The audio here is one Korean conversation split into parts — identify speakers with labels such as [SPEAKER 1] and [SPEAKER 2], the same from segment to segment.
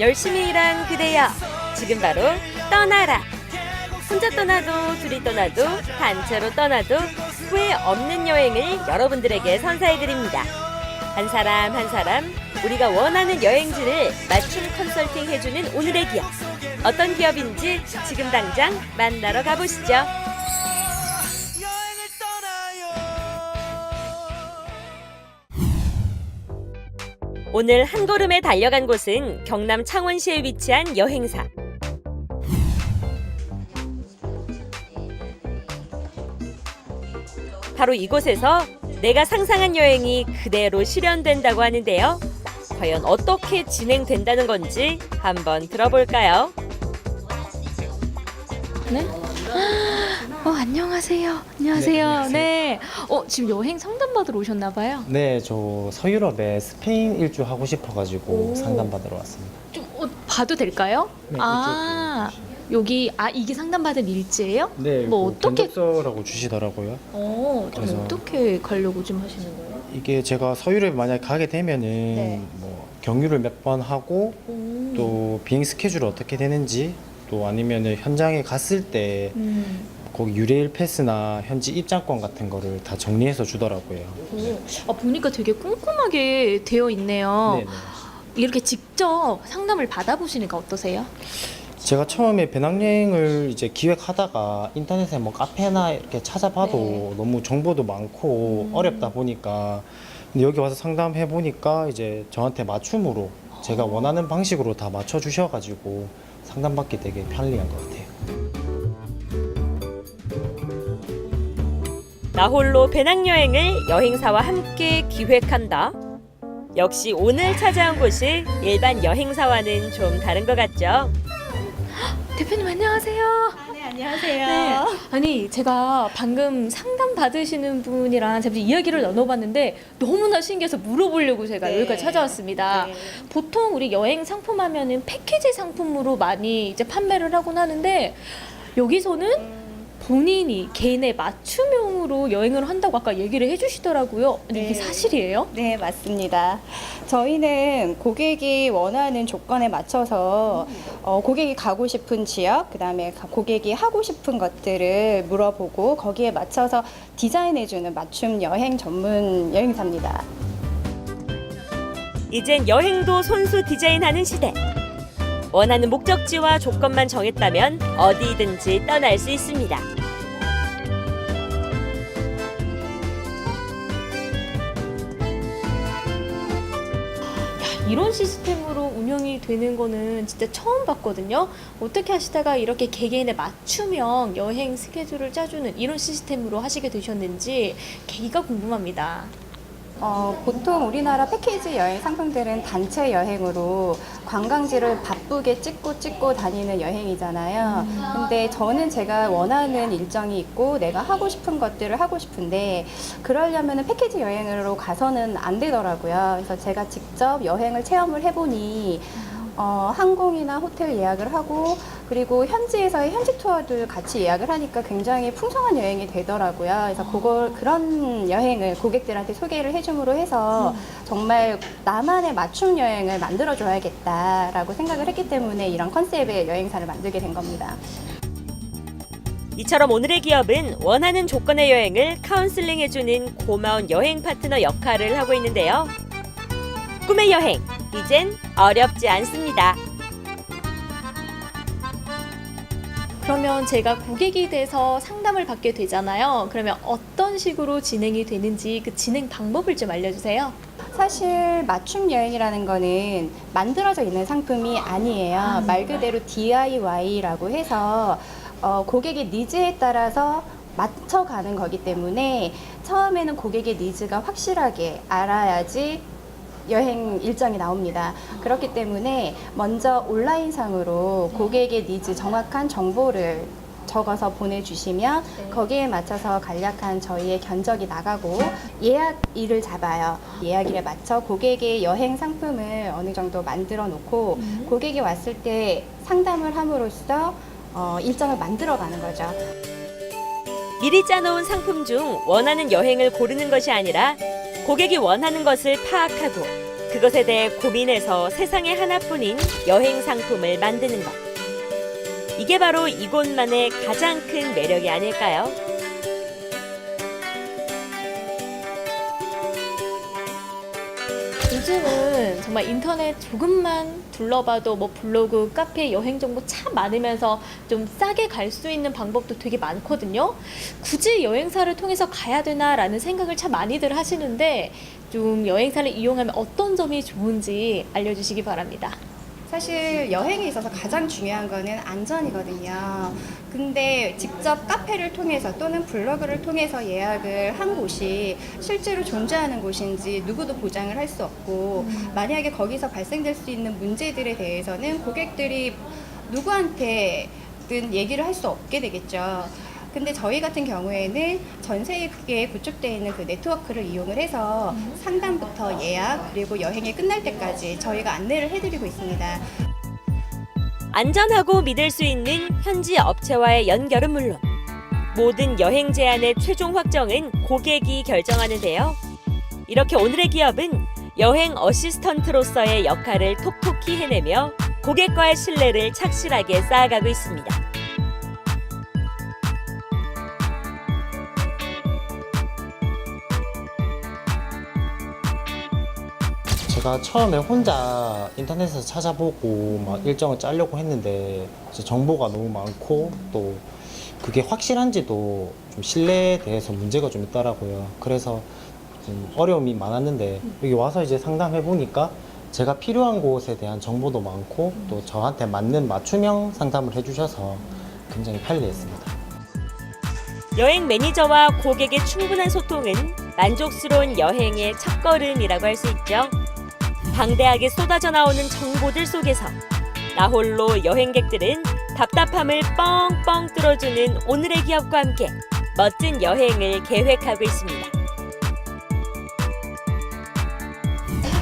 [SPEAKER 1] 열심히 일한 그대여, 지금 바로 떠나라. 혼자 떠나도 둘이 떠나도 단체로 떠나도 후회 없는 여행을 여러분들에게 선사해드립니다. 한 사람 한 사람 우리가 원하는 여행지를 맞춤 컨설팅 해주는 오늘의 기업. 어떤 기업인지 지금 당장 만나러 가보시죠. 오늘 한 걸음에 달려간 곳은 경남 창원시에 위치한 여행사. 바로 이곳에서 내가 상상한 여행이 그대로 실현된다고 하는데요. 과연 어떻게 진행된다는 건지 한번 들어볼까요?
[SPEAKER 2] 네? 안녕하세요. 안녕하세요. 네. 지금 여행 상담 받으러 오셨나 봐요.
[SPEAKER 3] 네, 저 서유럽에 스페인 일주 하고 싶어가지고
[SPEAKER 2] 오.
[SPEAKER 3] 상담 받으러 왔습니다.
[SPEAKER 2] 좀 봐도 될까요?
[SPEAKER 3] 네,
[SPEAKER 2] 여기 이게 상담 받은 일지예요?
[SPEAKER 3] 네,
[SPEAKER 2] 뭐 어떻게
[SPEAKER 3] 견적서라고 주시더라고요.
[SPEAKER 2] 좀
[SPEAKER 3] 그래서-
[SPEAKER 2] 어떻게 가려고 좀 하시는 거예요?
[SPEAKER 3] 이게 제가 서유럽에 만약 가게 되면은
[SPEAKER 2] 네.
[SPEAKER 3] 뭐 경유를 몇 번 하고 또 비행 스케줄이 어떻게 되는지 또 아니면은 현장에 갔을 때 거기 유레일 패스나 현지 입장권 같은 거를 다 정리해서 주더라고요.
[SPEAKER 2] 보니까 되게 꼼꼼하게 되어 있네요.
[SPEAKER 3] 네, 네.
[SPEAKER 2] 이렇게 직접 상담을 받아보시니까 어떠세요?
[SPEAKER 3] 제가 처음에 배낭여행을 이제 기획하다가 인터넷에 뭐 카페나 이렇게 찾아봐도
[SPEAKER 2] 네.
[SPEAKER 3] 너무 정보도 많고 어렵다 보니까 근데 여기 와서 상담해 보니까 이제 저한테 맞춤으로 제가 원하는 방식으로 다 맞춰 주셔가지고 상담받기 되게 편리한 것 같아요.
[SPEAKER 1] 나 홀로 배낭여행을 여행사와 함께 기획한다. 역시 오늘 찾아온 곳이 일반 여행사와는 좀 다른 것 같죠?
[SPEAKER 2] 대표님 안녕하세요.
[SPEAKER 4] 네, 안녕하세요.
[SPEAKER 2] 네. 아니 제가 방금 상담 받으시는 분이랑 잠시 이야기를 나눠봤는데 너무나 신기해서 물어보려고 제가
[SPEAKER 4] 네.
[SPEAKER 2] 여기까지 찾아왔습니다.
[SPEAKER 4] 네.
[SPEAKER 2] 보통 우리 여행 상품 하면은 패키지 상품으로 많이 이제 판매를 하곤 하는데 여기서는 본인이 개인의 맞춤형으로 여행을 한다고 아까 얘기를 해주시더라고요. 근데 이게
[SPEAKER 4] 네.
[SPEAKER 2] 사실이에요?
[SPEAKER 4] 네, 맞습니다. 저희는 고객이 원하는 조건에 맞춰서 고객이 가고 싶은 지역, 그다음에 고객이 하고 싶은 것들을 물어보고 거기에 맞춰서 디자인해주는 맞춤 여행 전문 여행사입니다.
[SPEAKER 1] 이젠 여행도 손수 디자인하는 시대. 원하는 목적지와 조건만 정했다면 어디든지 떠날 수 있습니다.
[SPEAKER 2] 이런 시스템으로 운영이 되는 거는 진짜 처음 봤거든요. 어떻게 하시다가 이렇게 개개인의 맞춤형 여행 스케줄을 짜주는 이런 시스템으로 하시게 되셨는지 계기가 궁금합니다.
[SPEAKER 4] 보통 우리나라 패키지 여행 상품들은 단체 여행으로 관광지를 바쁘게 찍고 다니는 여행이잖아요. 근데 저는 제가 원하는 일정이 있고 내가 하고 싶은 것들을 하고 싶은데 그러려면 패키지 여행으로 가서는 안 되더라고요. 그래서 제가 직접 여행을 체험을 해보니 항공이나 호텔 예약을 하고 그리고 현지에서의 현지 투어들 같이 예약을 하니까 굉장히 풍성한 여행이 되더라고요. 그래서 그런 여행을 고객들한테 소개를 해줌으로 해서 정말 나만의 맞춤 여행을 만들어줘야겠다라고 생각을 했기 때문에 이런 컨셉의 여행사를 만들게 된 겁니다.
[SPEAKER 1] 이처럼 오늘의 기업은 원하는 조건의 여행을 카운슬링해주는 고마운 여행 파트너 역할을 하고 있는데요. 꿈의 여행, 이젠 어렵지 않습니다.
[SPEAKER 2] 그러면 제가 고객이 돼서 상담을 받게 되잖아요. 그러면 어떤 식으로 진행이 되는지 그 진행 방법을 좀 알려주세요.
[SPEAKER 4] 사실 맞춤 여행이라는 거는 만들어져 있는 상품이 아니에요. 말 그대로 DIY라고 해서 고객의 니즈에 따라서 맞춰가는 거기 때문에 처음에는 고객의 니즈가 확실하게 알아야지 여행 일정이 나옵니다. 그렇기 때문에 먼저 온라인상으로 고객의 니즈 정확한 정보를 적어서 보내주시면 거기에 맞춰서 간략한 저희의 견적이 나가고 예약일을 잡아요. 예약일에 맞춰 고객의 여행 상품을 어느 정도 만들어 놓고 고객이 왔을 때 상담을 함으로써 일정을 만들어 가는 거죠.
[SPEAKER 1] 미리 짜놓은 상품 중 원하는 여행을 고르는 것이 아니라 고객이 원하는 것을 파악하고 그것에 대해 고민해서 세상에 하나뿐인 여행 상품을 만드는 것. 이게 바로 이곳만의 가장 큰 매력이 아닐까요?
[SPEAKER 2] 요즘은 정말 인터넷 조금만 둘러봐도 뭐 블로그, 카페, 여행 정보 참 많으면서 좀 싸게 갈 수 있는 방법도 되게 많거든요. 굳이 여행사를 통해서 가야 되나라는 생각을 참 많이들 하시는데 좀 여행사를 이용하면 어떤 점이 좋은지 알려주시기 바랍니다.
[SPEAKER 4] 사실 여행에 있어서 가장 중요한 거는 안전이거든요. 근데 직접 카페를 통해서 또는 블로그를 통해서 예약을 한 곳이 실제로 존재하는 곳인지 누구도 보장을 할 수 없고, 만약에 거기서 발생될 수 있는 문제들에 대해서는 고객들이 누구한테든 얘기를 할 수 없게 되겠죠. 근데 저희 같은 경우에는 전 세계에 구축되어 있는 그 네트워크를 이용을 해서 상담부터 예약 그리고 여행이 끝날 때까지 저희가 안내를 해드리고 있습니다.
[SPEAKER 1] 안전하고 믿을 수 있는 현지 업체와의 연결은 물론 모든 여행 제안의 최종 확정은 고객이 결정하는데요. 이렇게 오늘의 기업은 여행 어시스턴트로서의 역할을 톡톡히 해내며 고객과의 신뢰를 착실하게 쌓아가고 있습니다.
[SPEAKER 3] 제가 처음에 혼자 인터넷에서 찾아보고 막 일정을 짜려고 했는데 이제 정보가 너무 많고 또 그게 확실한지도 좀 신뢰에 대해서 문제가 좀 있더라고요. 그래서 좀 어려움이 많았는데 여기 와서 이제 상담해 보니까 제가 필요한 곳에 대한 정보도 많고 또 저한테 맞는 맞춤형 상담을 해주셔서 굉장히 편리했습니다.
[SPEAKER 1] 여행 매니저와 고객의 충분한 소통은 만족스러운 여행의 첫걸음이라고 할 수 있죠. 방대하게 쏟아져 나오는 정보들 속에서 나 홀로 여행객들은 답답함을 뻥뻥 뚫어주는 오늘의 기업과 함께 멋진 여행을 계획하고 있습니다.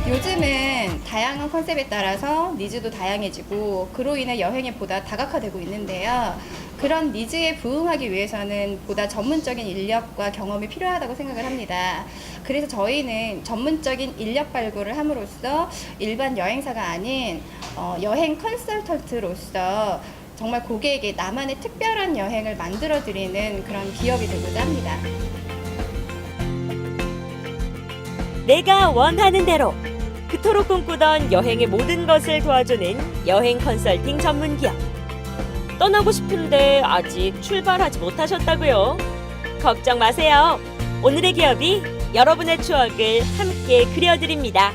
[SPEAKER 4] 요즘은 다양한 컨셉에 따라서 니즈도 다양해지고 그로 인해 여행이 보다 다각화되고 있는데요. 그런 니즈에 부응하기 위해서는 보다 전문적인 인력과 경험이 필요하다고 생각을 합니다. 그래서 저희는 전문적인 인력 발굴을 함으로써 일반 여행사가 아닌 여행 컨설턴트로서 정말 고객에게 나만의 특별한 여행을 만들어드리는 그런 기업이 되고자 합니다.
[SPEAKER 1] 내가 원하는 대로 그토록 꿈꾸던 여행의 모든 것을 도와주는 여행 컨설팅 전문 기업. 떠나고 싶은데 아직 출발하지 못하셨다고요? 걱정 마세요. 오늘의 기업이 여러분의 추억을 함께 그려드립니다.